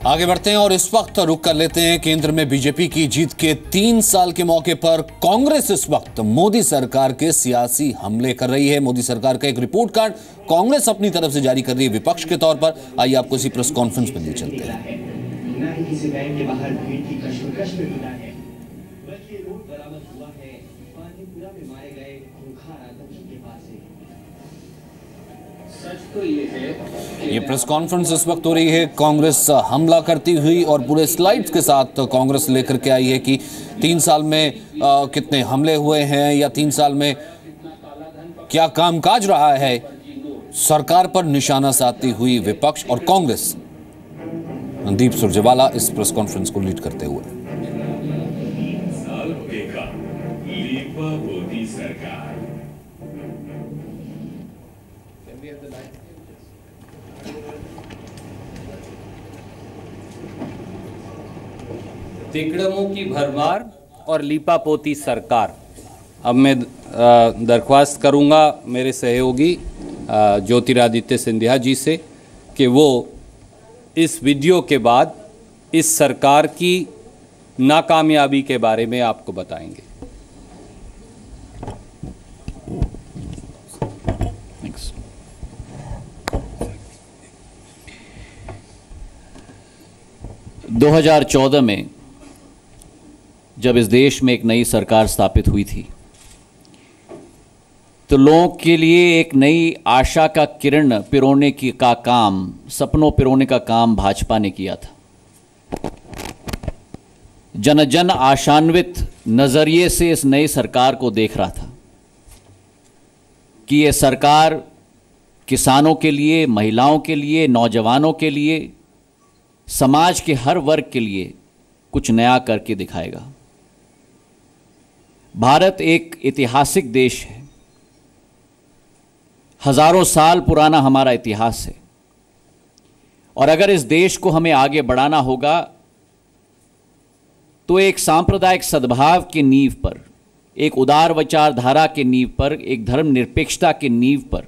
आगे बढ़ते हैं और इस वक्त रुक कर लेते हैं केंद्र में बीजेपी की जीत के 3 साल के मौके पर कांग्रेस इस वक्त मोदी सरकार के सियासी हमले कर रही है। मोदी सरकार का एक रिपोर्ट कार्ड कांग्रेस अपनी तरफ से जारी कर रही है विपक्ष के तौर पर। आइए आपको इसी प्रेस कॉन्फ्रेंस में ले चलते हैं। ये प्रेस कॉन्फ्रेंस इस वक्त हो रही है कांग्रेस हमला करती हुई और पूरे स्लाइड्स के साथ कांग्रेस लेकर के आई है कि 3 साल में कितने हमले हुए हैं या 3 साल में क्या कामकाज रहा है। सरकार पर निशाना साधती हुई विपक्ष और कांग्रेस। रणदीप सुरजेवाला इस प्रेस कॉन्फ्रेंस को लीड करते हुए। तिकड़मों की भरमार और लीपापोती सरकार। अब मैं दरख्वास्त करूंगा मेरे सहयोगी ज्योतिरादित्य सिंधिया जी से कि वो इस वीडियो के बाद इस सरकार की नाकामयाबी के बारे में आपको बताएंगे। दो 2014 में जब इस देश में एक नई सरकार स्थापित हुई थी तो लोगों के लिए एक नई आशा का किरण पिरोने का काम, सपनों पिरोने का काम भाजपा ने किया था। जन जन आशान्वित नजरिए से इस नई सरकार को देख रहा था कि ये सरकार किसानों के लिए, महिलाओं के लिए, नौजवानों के लिए, समाज के हर वर्ग के लिए कुछ नया करके दिखाएगा। भारत एक ऐतिहासिक देश है, हजारों साल पुराना हमारा इतिहास है और अगर इस देश को हमें आगे बढ़ाना होगा तो एक सांप्रदायिक सद्भाव की नींव पर, एक उदार विचारधारा की नींव पर, एक धर्मनिरपेक्षता की नींव पर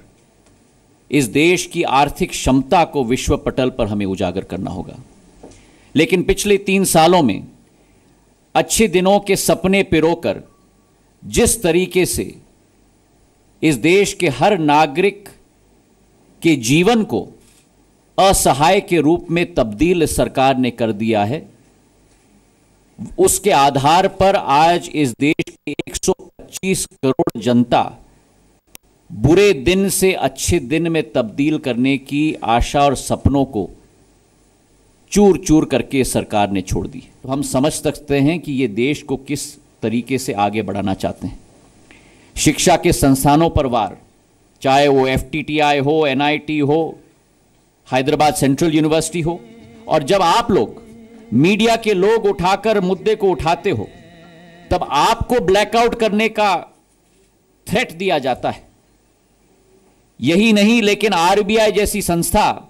इस देश की आर्थिक क्षमता को विश्व पटल पर हमें उजागर करना होगा। लेकिन पिछले 3 सालों में अच्छे दिनों के सपने पिरोकर जिस तरीके से इस देश के हर नागरिक के जीवन को असहाय के रूप में तब्दील इस सरकार ने कर दिया है, उसके आधार पर आज इस देश के 125 करोड़ जनता बुरे दिन से अच्छे दिन में तब्दील करने की आशा और सपनों को चूर चूर करके सरकार ने छोड़ दी। तो हम समझ सकते हैं कि ये देश को किस तरीके से आगे बढ़ाना चाहते हैं। शिक्षा के संस्थानों पर वार, चाहे वो FTTI हो, NIT हो, हैदराबाद सेंट्रल यूनिवर्सिटी हो, और जब आप लोग मीडिया के लोग उठाकर मुद्दे को उठाते हो तब आपको ब्लैकआउट करने का थ्रेट दिया जाता है। यही नहीं, लेकिन RBI जैसी संस्था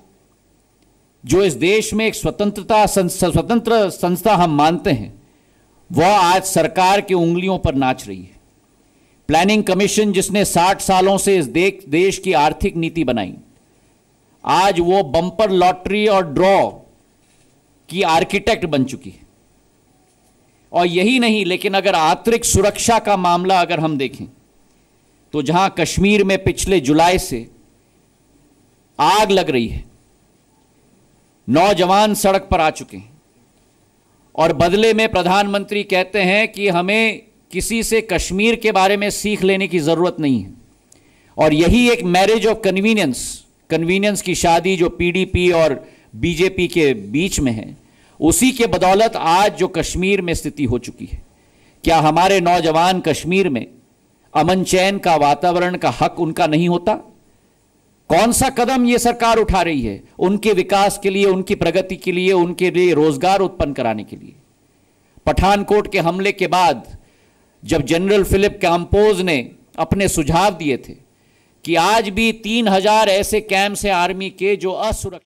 जो इस देश में एक स्वतंत्र संस्था हम मानते हैं, वह आज सरकार की उंगलियों पर नाच रही है। प्लानिंग कमीशन जिसने 60 सालों से इस देश की आर्थिक नीति बनाई, आज वो बम्पर लॉटरी और ड्रॉ की आर्किटेक्ट बन चुकी है। और यही नहीं, लेकिन अगर आंतरिक सुरक्षा का मामला अगर हम देखें तो जहां कश्मीर में पिछले जुलाई से आग लग रही है, नौजवान सड़क पर आ चुके हैं और बदले में प्रधानमंत्री कहते हैं कि हमें किसी से कश्मीर के बारे में सीख लेने की जरूरत नहीं है। और यही एक मैरिज ऑफ कन्वीनियंस की शादी जो PDP और BJP के बीच में है, उसी के बदौलत आज जो कश्मीर में स्थिति हो चुकी है। क्या हमारे नौजवान कश्मीर में अमन चैन का वातावरण का हक उनका नहीं होता? कौन सा कदम ये सरकार उठा रही है उनके विकास के लिए, उनकी प्रगति के लिए, उनके लिए रोजगार उत्पन्न कराने के लिए? पठानकोट के हमले के बाद जब जनरल फिलिप कैंपोज ने अपने सुझाव दिए थे कि आज भी 3000 ऐसे कैंप्स हैं आर्मी के जो असुरक्षित